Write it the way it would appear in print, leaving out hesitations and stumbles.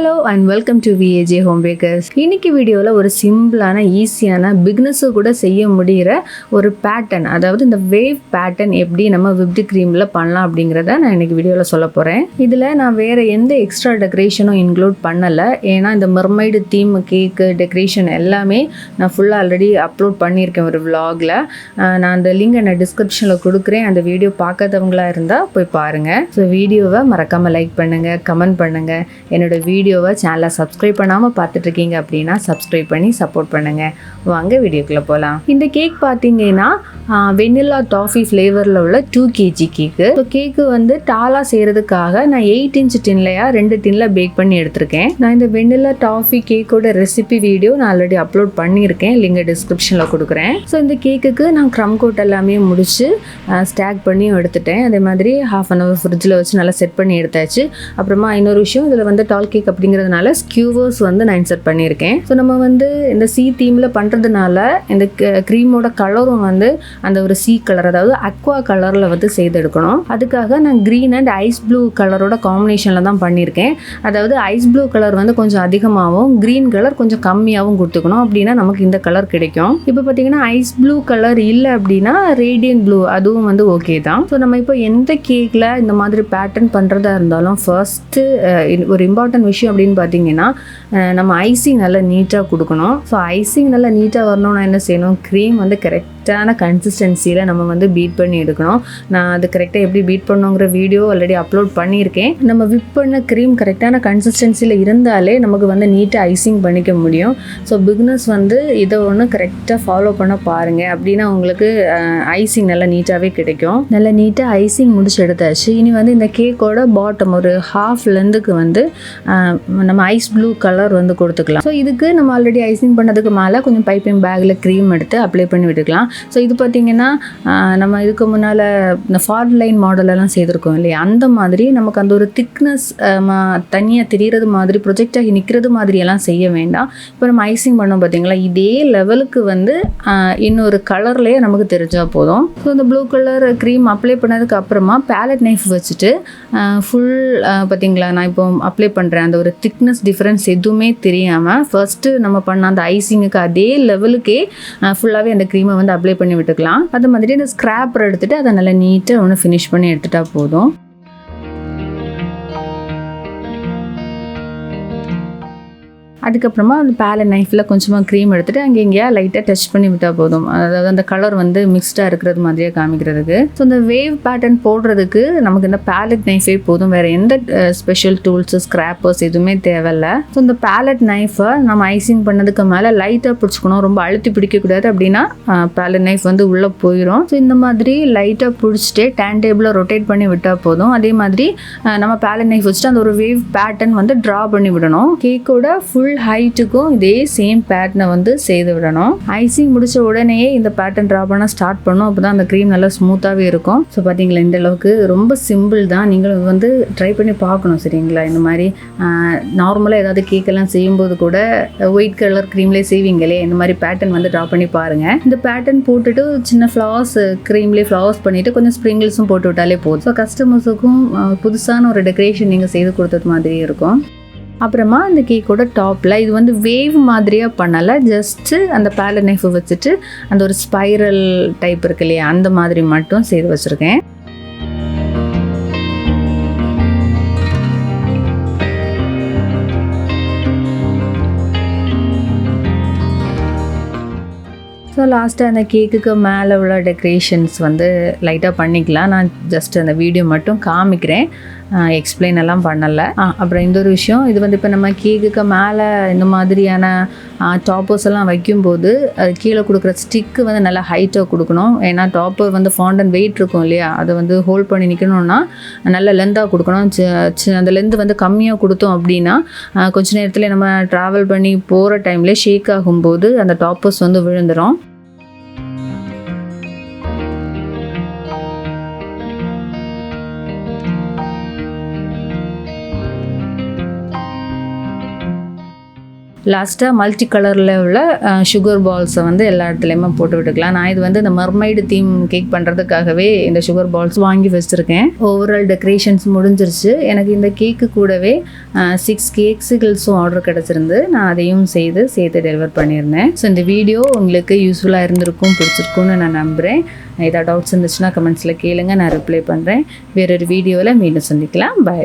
Hello and welcome to VAJ home packers. இன்னைக்கு வீடியோவில் ஒரு சிம்பிளான ஈஸியான பிகினர்ஸு கூட செய்ய முடிகிற ஒரு பேட்டர்ன், அதாவது இந்த வேவ் பேட்டர்ன் எப்படி நம்ம விப்டு க்ரீமில் பண்ணலாம் அப்படிங்கிறத நான் இன்னைக்கு வீடியோவில் சொல்ல போகிறேன். இதில் நான் வேறு எந்த எக்ஸ்ட்ரா டெக்கரேஷனும் இன்க்ளூட் பண்ணலை. ஏன்னா இந்த மெர்மைடு தீம் கேக்கு டெக்கரேஷன் எல்லாமே நான் ஃபுல்லாக ஆல்ரெடி அப்லோட் பண்ணியிருக்கேன் ஒரு விலாகில். நான் அந்த லிங்க் நான் டிஸ்கிரிப்ஷனில் கொடுக்குறேன். அந்த வீடியோ பார்க்காதவங்களா இருந்தால் போய் பாருங்கள். ஸோ வீடியோவை மறக்காமல் லைக் பண்ணுங்கள், கமெண்ட் பண்ணுங்கள். என்னோட வீடியோவை சேனலை சப்ஸ்கிரைப் பண்ணாமல் பார்த்துட்ருக்கீங்க அப்படின்னா சப்ஸ்கிரைப் பண்ணி சப்போர்ட் பண்ணுங்கள். வாங்க வீடியோக்குள்ளே போகலாம். இந்த கேக் பார்த்தீங்கன்னா வெண்ணிலா டாஃபி ஃப்ளேவரில் உள்ள 2 kg கேக்கு. ஸோ கேக்கு வந்து டாலாக செய்கிறதுக்காக நான் 8 inch டின்லையா 2 டின்ல பேக் பண்ணி எடுத்திருக்கேன். நான் இந்த வெண்ணிலா டாஃபி கேக்கோட ரெசிபி வீடியோ நான் ஆல்ரெடி அப்லோட் பண்ணியிருக்கேன், லிங்க் டிஸ்கிரிப்ஷனில் கொடுக்குறேன். ஸோ இந்த கேக்குக்கு நான் க்ரம் கோட் எல்லாமே முடிச்சு ஸ்டாக் பண்ணி எடுத்துட்டேன். அதே மாதிரி ½ an hour ஃப்ரிட்ஜில் வச்சு நல்லா செட் பண்ணி எடுத்தாச்சு. அப்புறமா இன்னொரு விஷயம், இதில் வந்து டால் கேக் அப்படிங்கிறதுனால ஸ்கியூவர்ஸ் வந்து நான் இன்சர்ட் பண்ணியிருக்கேன். ஸோ நம்ம வந்து இந்த சி தீமில் பண்ணுறதுனால இந்த க்ரீமோட கலரும் வந்து அந்த ஒரு சி கலர், அதாவது அக்வா கலரில் வந்து செய்தெடுக்கணும். அதுக்காக நான் க்ரீன் அண்ட் ஐஸ் ப்ளூ கலரோட காம்பினேஷனில் தான் பண்ணியிருக்கேன். அதாவது ஐஸ் ப்ளூ கலர் வந்து கொஞ்சம் அதிகமாகவும் க்ரீன் கலர் கொஞ்சம் கம்மியாகவும் கொடுத்துக்கணும். அப்படின்னா நமக்கு இந்த கலர் கிடைக்கும். இப்போ பார்த்தீங்கன்னா ஐஸ் ப்ளூ கலர் இல்லை அப்படின்னா ரேடியன்ட் ப்ளூ, அதுவும் வந்து ஓகே தான். ஸோ நம்ம இப்போ எந்த கேக்கில் இந்த மாதிரி பேட்டர்ன் பண்ணுறதா இருந்தாலும் ஃபர்ஸ்ட்டு ஒரு இம்பார்ட்டன்ட் விஷயம் அப்படின்னு பார்த்தீங்கன்னா நம்ம ஐசிங் நல்லா நீட்டாக கொடுக்கணும். ஸோ ஐசிங் நல்லா நீட்டாக வரணும்னா என்ன செய்யணும், க்ரீம் வந்து கரெக்டான கன்சிஸ்டன்சியில் நம்ம வந்து பீட் பண்ணி எடுக்கணும். நான் அது கரெக்டாக எப்படி பீட் பண்ணுங்கிற வீடியோ ஆல்ரெடி அப்லோட் பண்ணியிருக்கேன். நம்ம விப் பண்ண க்ரீம் கரெக்டான கன்சிஸ்டன்சியில் இருந்தாலே நமக்கு வந்து நீட்டாக ஐசிங் பண்ணிக்க முடியும். ஸோ பிகினர்ஸ் வந்து இதை ஒன்று கரெக்டாக ஃபாலோ பண்ண பாருங்கள். அப்படின்னா உங்களுக்கு ஐசிங் நல்லா நீட்டாகவே கிடைக்கும். நல்லா நீட்டாக ஐசிங் முடிச்சு எடுத்தாச்சு. இனி வந்து இந்த கேக்கோட பாட்டம் ஒரு ½ லென்த்துக்கு வந்து நம்ம ஐஸ் ப்ளூ கலர் வந்து கொடுத்துக்கலாம். ஸோ இதுக்கு நம்ம ஆல்ரெடி ஐசிங் பண்ணதுக்கு மேலே கொஞ்சம் பைப்பிங் பேக்கில் க்ரீம் எடுத்து அப்ளை பண்ணி விட்டுக்கலாம். ஸோ இது பார்த்திங்கன்னா நம்ம இதுக்கு முன்னால் இந்த ஃபார் லைன் மாடலெல்லாம் செய்திருக்கோம் இல்லையா, அந்த மாதிரி நமக்கு அந்த ஒரு திக்னஸ் தனியாக தெரிகிறது மாதிரி ப்ரொஜெக்ட் ஆகி நிற்கிறது மாதிரியெல்லாம் செய்ய வேண்டாம். இப்போ நம்ம ஐசிங் பண்ணோம் பார்த்திங்களா, இதே லெவலுக்கு வந்து இன்னொரு கலர்லேயே நமக்கு தெரிஞ்சால் போதும். ஸோ இந்த ப்ளூ கலர் க்ரீம் அப்ளை பண்ணதுக்கு அப்புறமா பேலட் நைஃப் வச்சுட்டு ஃபுல் பார்த்திங்களா நான் இப்போ அப்ளை பண்ணுறேன். அந்த ஒரு திக்னஸ் டிஃப்ரென்ஸ் எதுவுமே தெரியாமல் ஃபர்ஸ்ட்டு நம்ம பண்ண அந்த ஐசிங்குக்கு அதே லெவலுக்கே ஃபுல்லாகவே அந்த க்ரீமை வந்து அப்ளை பண்ணி விட்டுக்கலாம். அது மாதிரி இந்த ஸ்க்ராப்பர் எடுத்துகிட்டு அதை நல்லா நீட்டாக ஒன்று ஃபினிஷ் பண்ணி எடுத்துட்டா போதும். அதுக்கப்புறமா அந்த பேலட் நைஃப்பில் கொஞ்சமாக க்ரீம் எடுத்துகிட்டு அங்கே இங்கேயா லைட்டாக டச் பண்ணி விட்டால் போதும். அதாவது அந்த கலர் வந்து மிக்ஸ்டாக இருக்கிறது மாதிரியே காமிக்கிறதுக்கு. ஸோ இந்த வேவ் பேட்டர்ன் போடுறதுக்கு நமக்கு இந்த பேலட் நைஃபே போதும். வேறு எந்த ஸ்பெஷல் டூல்ஸு ஸ்க்ராப்பர்ஸ் எதுவுமே தேவையில்லை. ஸோ இந்த பேலட் நைஃபை நம்ம ஐசிங் பண்ணதுக்கு மேலே லைட்டாக பிடிச்சிக்கணும். ரொம்ப அழுத்தி பிடிக்கக்கூடாது, அப்படின்னா பேலட் நைஃப் வந்து உள்ளே போயிடும். ஸோ இந்த மாதிரி லைட்டாக பிடிச்சிட்டு டேன் டேபிளை ரொட்டேட் பண்ணி விட்டால் போதும். அதே மாதிரி நம்ம பேலட் நைஃப் வச்சுட்டு அந்த ஒரு வேவ் பேட்டர்ன் வந்து ட்ரா பண்ணி விடணும். கேக்கோட ஃபுல் ஹைட்டுக்கும் இதே சேம் பேட்டர்னை வந்து செய்து விடணும். ஐசிங் முடிச்ச உடனேயே இந்த பேட்டர்ன் ட்ரா பண்ண ஸ்டார்ட் பண்ணும். அப்போ தான் அந்த க்ரீம் நல்லா ஸ்மூத்தாகவே இருக்கும். ஸோ பார்த்தீங்களா, இந்த அளவுக்கு ரொம்ப சிம்பிள் தான். நீங்களும் வந்து ட்ரை பண்ணி பார்க்கணும், சரிங்களா? இந்த மாதிரி நார்மலாக ஏதாவது கேக்கெல்லாம் செய்யும்போது கூட ஒயிட் கலர் க்ரீம்லேயே செய்வீங்களே, இந்த மாதிரி பேட்டர்ன் வந்து ட்ரா பண்ணி பாருங்கள். இந்த பேட்டர்ன் போட்டுட்டு சின்ன ஃப்ளவர்ஸ் க்ரீம்லேயே ஃப்ளவர்ஸ் பண்ணிவிட்டு கொஞ்சம் ஸ்ப்ரிங்கிள்ஸும் போட்டு விட்டாலே போதும். ஸோ கஸ்டமர்ஸுக்கும் புதுசான ஒரு டெக்கரேஷன் நீங்கள் செய்து கொடுத்தது மாதிரி இருக்கும். அப்புறமா அந்த கேக்கோட டாப்பில் இது வந்து வேவ் மாதிரியாக பண்ணலை, ஜஸ்ட்டு அந்த பேலட் நைஃபை வச்சுட்டு அந்த ஒரு ஸ்பைரல் டைப் இருக்கு இல்லையா, அந்த மாதிரி மட்டும் செய்து வச்சுருக்கேன். ஸோ லாஸ்ட்டாக அந்த கேக்குக்கு மேலே உள்ள டெக்கரேஷன்ஸ் வந்து லைட்டாக பண்ணிக்கலாம். நான் ஜஸ்ட் அந்த வீடியோ மட்டும் காமிக்கிறேன், எக்ஸ்பிளைன் எல்லாம் பண்ணலை. அப்புறம் இந்த ஒரு விஷயம், இது வந்து இப்போ நம்ம கேக்குக்கு மேலே இந்த மாதிரியான டாப்பர்ஸ் எல்லாம் வைக்கும்போது அது கீழே கொடுக்குற ஸ்டிக்கு வந்து நல்லா ஹைட்டாக கொடுக்கணும். ஏன்னா டாப்பர் வந்து ஃபாண்டன் வெயிட் இருக்கும் இல்லையா, அதை வந்து ஹோல்ட் பண்ணி நிற்கணும்னா நல்ல லென்த்தாக கொடுக்கணும். அந்த லென்த் வந்து கம்மியாக கொடுத்தோம் அப்படின்னா கொஞ்சம் நேரத்தில் நம்ம ட்ராவல் பண்ணி போகிற டைம்லேயே ஷேக் ஆகும்போது அந்த டாப்பர்ஸ் வந்து விழுந்துடும். லாஸ்ட்டாக மல்டி கலரில் உள்ள சுகர் பால்ஸை வந்து எல்லா இடத்துலையுமே போட்டு விட்டுக்கலாம். நான் இது வந்து இந்த மர்மைடு தீம் கேக் பண்ணுறதுக்காகவே இந்த சுகர் பால்ஸ் வாங்கி வச்சுருக்கேன். ஓவரால் டெக்கரேஷன்ஸ் முடிஞ்சிருச்சு. எனக்கு இந்த கேக்கு கூடவே 6 கேக்ஸுகள்ஸும் ஆர்டர் கிடச்சிருந்து நான் அதையும் சேர்த்து டெலிவர் பண்ணியிருந்தேன். ஸோ இந்த வீடியோ உங்களுக்கு யூஸ்ஃபுல்லாக இருந்திருக்கும், பிடிச்சிருக்கும்னு நான் நம்புகிறேன். ஏதாவது டவுட்ஸ் இருந்துச்சுன்னா கமெண்ட்ஸில் கேளுங்க, நான் ரிப்ளை பண்ணுறேன். வேறொரு வீடியோவில் மீண்டும் சந்திக்கலாம். பை.